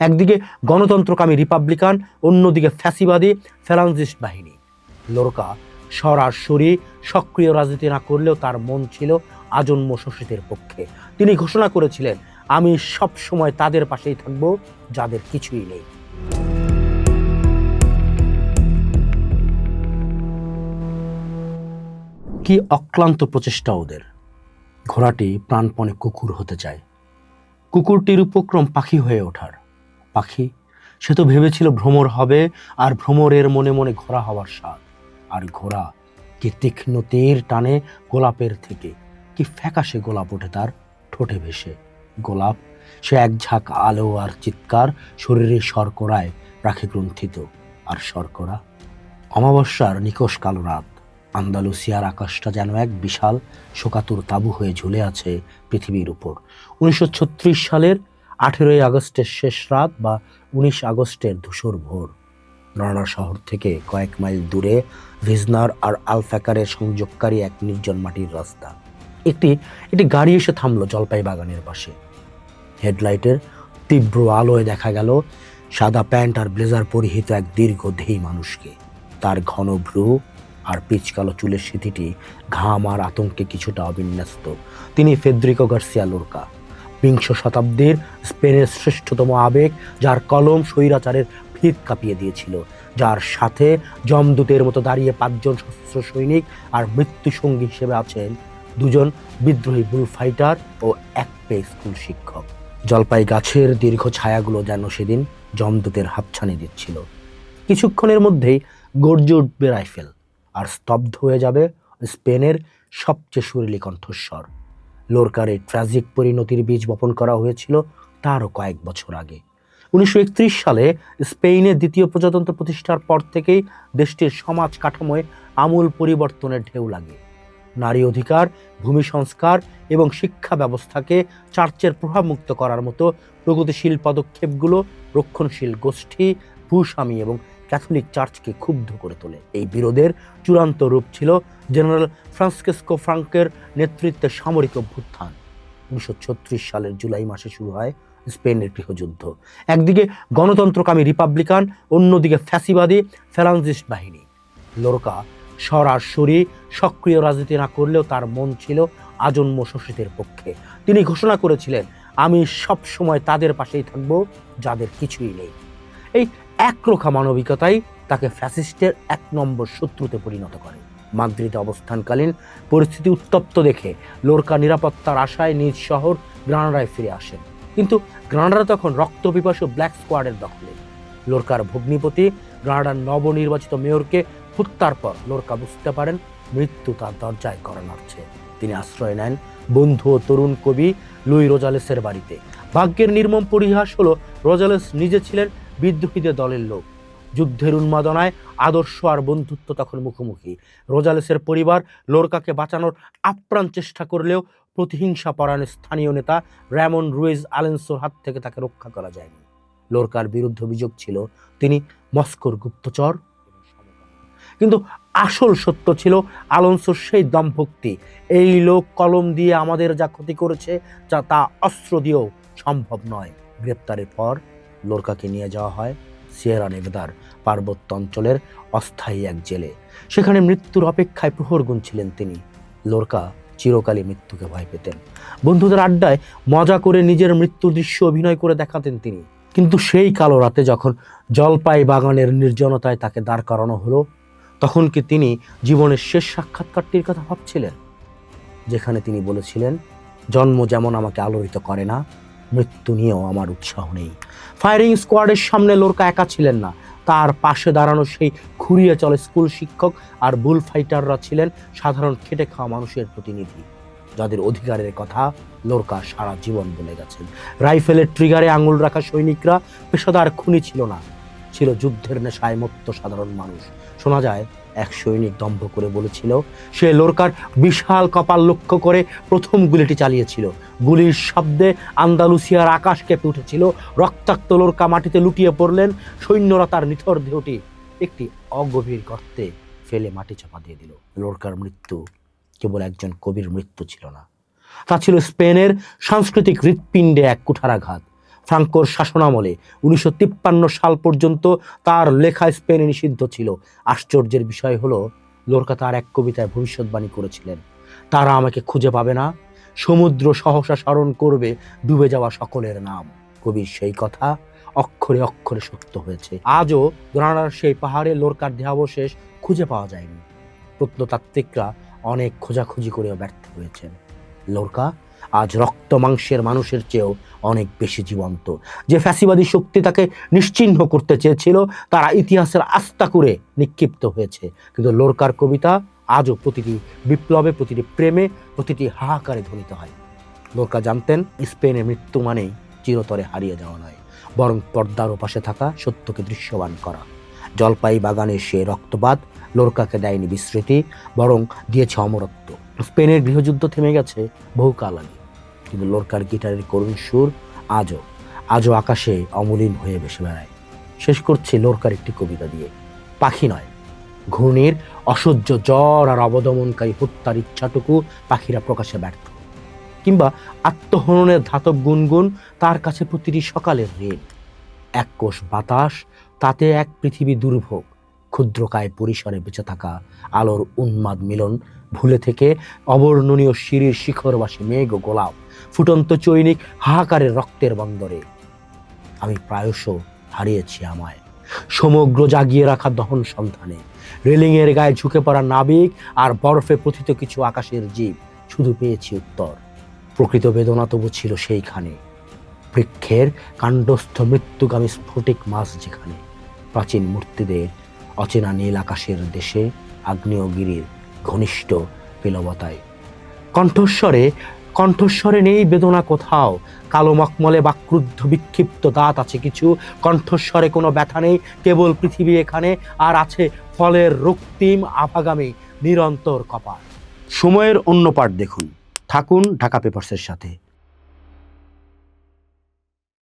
একদিকে গণতন্ত্রকামী রিপাবলিকান, অন্যদিকে ফ্যাসিবাদী ফ্যালাঙ্জিস্ট বাহিনী। লোরকা সরাসরি সক্রিয় রাজনীতি না করলেও তার মন ছিল আজন্ম শোষিতের পক্ষে। তিনি ঘোষণা করেছিলেন, আমি সব সময় তাদের পাশেই থাকব যাদের কিছুই নেই। কি অক্লান্ত প্রচেষ্টা ওদের! ঘোড়াটি প্রাণপণে কুকুর হতে চায়, কুকুরটির উপক্রম পাখি হয়ে ওঠার। পাখি সে তো ভেবেছিল ভ্রমর হবে, আর ভ্রমরের মনে মনে ঘোড়া হওয়ার স্বাদ। আর ঘোড়া কি তীক্ষ্ণ তীর টানে গোলাপের থেকে, কি ফ্যাকাশে গোলাপ ওঠে তার ঠোঁটে ভেসে। গোলাপ সে এক ঝাঁক আলো আর চিৎকার, শরীরে শর্করায় রাখে গ্রন্থিত। আর শর্করা অমাবস্যার নিকষ কালো রাত, আন্দালুসিয়ার আকাশটা যেন এক বিশাল শোকাতুর তাঁবু হয়ে ঝুলে আছে পৃথিবীর উপর। 1936 সালের 18 আগস্টের শেষ রাত বা 19 আগস্টের ধূসর ভোর। গ্রানাডা শহর থেকে কয়েক মাইল দূরে ভিজনার আর আলফ্যাকারের সংযোগকারী এক নির্জন মাটির রাস্তা। একটি গাড়ি এসে থামলো জলপাই বাগানের পাশে। হেডলাইটের তীব্র আলোয় দেখা গেল সাদা প্যান্ট আর ব্লেজার পরিহিত এক দীর্ঘদেহী মানুষকে। তার ঘন ভ্রু আর পিচকালো চুলের সিঁথিটি ঘাম আর আতঙ্কে কিছুটা অবিন্যস্ত। তিনি ফেদ্রিকো গার্সিয়া লোরকা, বিংশ শতাব্দীর স্পেনের শ্রেষ্ঠতম আবেগ, যার কলম স্বৈরাচারের ভিত কাঁপিয়ে দিয়েছিল, যার সাথে যমদূতের মতো দাঁড়িয়ে 5 জন সশস্ত্র সৈনিক, আর মৃত্যুসঙ্গী হিসেবে আছেন 2 জন বিদ্রোহী বুলফাইটার ও এক পেয়ে স্কুল শিক্ষক। জলপাই গাছের দীর্ঘ ছায়াগুলো যেন সেদিন যমদূতের হাতছানি দিচ্ছিল। কিছুক্ষণের মধ্যেই গর্জে উঠবে রাইফেল, আর স্তব্ধ হয়ে যাবে স্পেনের সবচেয়ে সুরেলি কণ্ঠস্বর। লোরকার এই ট্র্যাজিক পরিণতির বীজ বপন করা হয়েছিল তারও কয়েক বছর আগে। 1931 সালে স্পেনের দ্বিতীয় প্রজাতন্ত্র প্রতিষ্ঠার পর থেকেই দেশটির সমাজ কাঠামোয় আমূল পরিবর্তনের ঢেউ লাগে। নারী অধিকার, ভূমি সংস্কার এবং শিক্ষা ব্যবস্থাকে চার্চের প্রভাবমুক্ত করার মতো প্রগতিশীল পদক্ষেপগুলো রক্ষণশীল গোষ্ঠী, ভূস্বামী এবং ক্যাথলিক চার্চকে ক্ষুব্ধ করে তোলে। এই বিরোধের চূড়ান্ত রূপ ছিল জেনারেল ফ্রান্সিসকো ফ্রাঙ্কের নেতৃত্বে সামরিক অভ্যুত্থান। 1936 সালের জুলাই মাসে শুরু হয় স্পেনের গৃহযুদ্ধ। একদিকে গণতন্ত্রকামী রিপাবলিকান, অন্যদিকে ফ্যাসিবাদী ফ্যালাঙ্জিস্ট বাহিনী। লোরকা সরাসরি সক্রিয় রাজনীতি না করলেও তার মন ছিল আজন্ম শোষিতের পক্ষে। তিনি ঘোষণা করেছিলেন, আমি সব সময় তাদের পাশেই থাকব যাদের কিছুই নেই। এই একরোখা মানবিকতাই তাকে ফ্যাসিস্টের 1 নম্বর শত্রুতে পরিণত করে। মাদ্রিদে অবস্থানকালীন পরিস্থিতি উত্তপ্ত দেখে লোরকা নিরাপত্তার আশায় নিজ শহর গ্রানাডায় ফিরে আসেন। কিন্তু গ্রানাডা তখন রক্তপিপাসু ব্ল্যাক স্কোয়াডের দখলে। লোরকার ভগ্নিপতি গ্রানাডার নবনির্বাচিত মেয়রকে হত্যার পর লোরকা বুঝতে পারেন মৃত্যু তার দরজায় কড়া নাড়ছে। তিনি আশ্রয় নেন বন্ধু ও তরুণ কবি লুই রোজালেসের বাড়িতে। ভাগ্যের নির্মম পরিহাস হলো, রোজালেস নিজে ছিলেন বিদ্রোহীদের দলের লোক। যুদ্ধের উন্মাদনায় আদর্শ আর বন্ধুত্ব তখন মুখোমুখি। রোজালেসের পরিবার লোরকাকে বাঁচানোর আপ্রাণ চেষ্টা করলেও প্রতিহিংসা পরায়ণ স্থানীয় নেতা র্যামন রুইজ আলেন্সোর হাত থেকে তাকে রক্ষা করা যায়নি। লোরকার বিরুদ্ধে অভিযোগ ছিল তিনি মস্কোর গুপ্তচর। কিন্তু আসল সত্য ছিল আলোনসোর সেই দম্ভক্তি, এই লোক কলম দিয়ে আমাদের যা ক্ষতি করেছে যা তা অস্ত্র দিয়েও সম্ভব নয়। গ্রেপ্তারের পর লোরকাকে নিয়ে যাওয়া হয় সিয়েরা নেভাদার পার্বত্য অঞ্চলের অস্থায়ী এক জেলে। সেখানে মৃত্যুর অপেক্ষায় প্রহর গুনছিলেন তিনি। লোরকা চিরকালই মৃত্যুকে ভয় পেতেন। বন্ধুদের আড্ডায় মজা করে নিজের মৃত্যুর দৃশ্য অভিনয় করে দেখাতেন তিনি। কিন্তু সেই কালো রাতে যখন জলপাই বাগানের নির্জনতায় তাকে দাঁড় করানো হলো, তখন কি তিনি জীবনের শেষ সাক্ষাৎকারটির কথা ভাবছিলেন, যেখানে তিনি বলেছিলেন, জন্ম যেমন আমাকে আলোড়িত করে না, মৃত্যু নিয়েও আমার উৎসাহ নেই। ফায়ারিং স্কোয়াডের সামনে লোরকা একা ছিলেন না, তার পাশে দাঁড়ানো সেই খুঁড়িয়ে চলে স্কুল শিক্ষক আর বুল ফাইটাররা ছিলেন সাধারণ খেটে খাওয়া মানুষের প্রতিনিধি, যাদের অধিকারের কথা লোরকা সারা জীবন বলে গেছেন। রাইফেলের ট্রিগারে আঙুল রাখা সৈনিকরা পেশাদার খুনি ছিল না, ছিল যুদ্ধের নেশায় মত্ত সাধারণ মানুষ। শোনা যায় এক সৈনিক দম্ভ করে বলেছিল সে লোরকার বিশাল কপাল লক্ষ্য করে প্রথম গুলিটি চালিয়েছিল। গুলির শব্দে আন্দালুসিয়ার আকাশ কেঁপে উঠেছিল। রক্তাক্ত লোরকা মাটিতে লুটিয়ে পড়লেন। সৈন্যরা তার নিথর দেহটি একটি অগভীর গর্তে ফেলে মাটি চাপা দিয়ে দিল। লোরকার মৃত্যু কেবল একজন কবির মৃত্যু ছিল না, তা ছিল স্পেনের সাংস্কৃতিক হৃৎপিণ্ডে এক কুঠারাঘাত। ফ্রাঙ্কোর শাসনামলে 1953 সাল পর্যন্ত তার লেখা স্পেনে নিষিদ্ধ ছিল। আশ্চর্যের বিষয় হলো লোরকা তার এক কবিতায় ভবিষ্যৎবাণী করেছিলেন, তারা আমাকে খুঁজে পাবে না, সমুদ্র সহসা স্মরণ করবে ডুবে যাওয়া সকলের নাম। কবির সেই কথা অক্ষরে অক্ষরে সত্য হয়েছে। আজও গ্রানাডার সেই পাহাড়ে লোরকার দেহাবশেষ খুঁজে পাওয়া যায়নি। প্রত্নতাত্ত্বিকরা অনেক খোঁজাখুঁজি করেও ব্যর্থ হয়েছেন। লোরকা আজ রক্ত মাংসের মানুষের চেয়েও অনেক বেশি জীবন্ত। যে ফ্যাসিবাদী শক্তি তাকে নিশ্চিহ্ন করতে চেয়েছিল, তারা ইতিহাসের আস্থা করে নিক্ষিপ্ত হয়েছে। কিন্তু লোরকার কবিতা আজও প্রতিটি বিপ্লবে, প্রতিটি প্রেমে, প্রতিটি হাহাকারে ধ্বনিত হয়। লোরকা জানতেন স্পেনের মৃত্যু মানেই চিরতরে হারিয়ে যাওয়া নয়, বরং পর্দার ওপাশে থাকা সত্যকে দৃশ্যমান করা। জলপাই বাগানের সে রক্তপাত লোরকাকে দেয়নি বিস্মৃতি, বরং দিয়েছে অমরত্ব। স্পেনের গৃহযুদ্ধ থেমে গেছে বহুকাল আগে, কিন্তু লোরকার গিটারের করুণ সুর আজও আকাশে অমলিন হয়ে ভেসে বেড়ায়। শেষ করছি লোরকার একটি কবিতা দিয়ে। পাখি নয়, ঘূর্ণির অসহ্য জ্বর আর অবদমনকারী হত্যার ইচ্ছাটুকু পাখিরা প্রকাশে ব্যর্থ, কিংবা আত্মহননের ধাতব গুনগুন তার কাছে প্রতিটি সকালের ঋণ। এক কোষ বাতাস, তাতে এক পৃথিবী দুর্ভোগ, ক্ষুদ্রকায় পরিসরে বেঁচে থাকা আলোর উন্মাদ মিলন, ভুলে থেকে অবর্ণনীয় সিঁড়ির শিখরবাসী মেঘ ও গোলাপ, ফুটন্ত চৈনিক হাহাকারের রক্তের বন্দরে। আমি প্রায়শ হারিয়েছি আমায় সমগ্র জাগিয়ে রাখা দহন সন্ধানে, রেলিংয়ের গায়ে ঝুঁকে পড়া নাবিক আর বরফে প্রথিত কিছু আকাশের জীব। শুধু পেয়েছি উত্তর, প্রকৃত বেদনা তবু ছিল সেইখানে, বৃক্ষের কাণ্ডস্থ মৃত্যুগামী স্ফটিক মাছ যেখানে, প্রাচীন মূর্তিদের অচেনা নীল আকাশের দেশে, আগ্নেয়গিরির ঘনিষ্ঠ পেলবতায়। কণ্ঠস্বরে নেই বেদনা কোথাও, কালো মখমলে বা ক্রুদ্ধ বিক্ষিপ্ত দাঁত আছে কিছু, কণ্ঠস্বরে কোনো ব্যথা নেই, কেবল পৃথিবী এখানে, আর আছে ফলের রক্তিম আভাগামী নিরন্তর কপাল। সময়ের অন্য পাঠ দেখুন। থাকুন ঢাকা পেপারসের সাথে।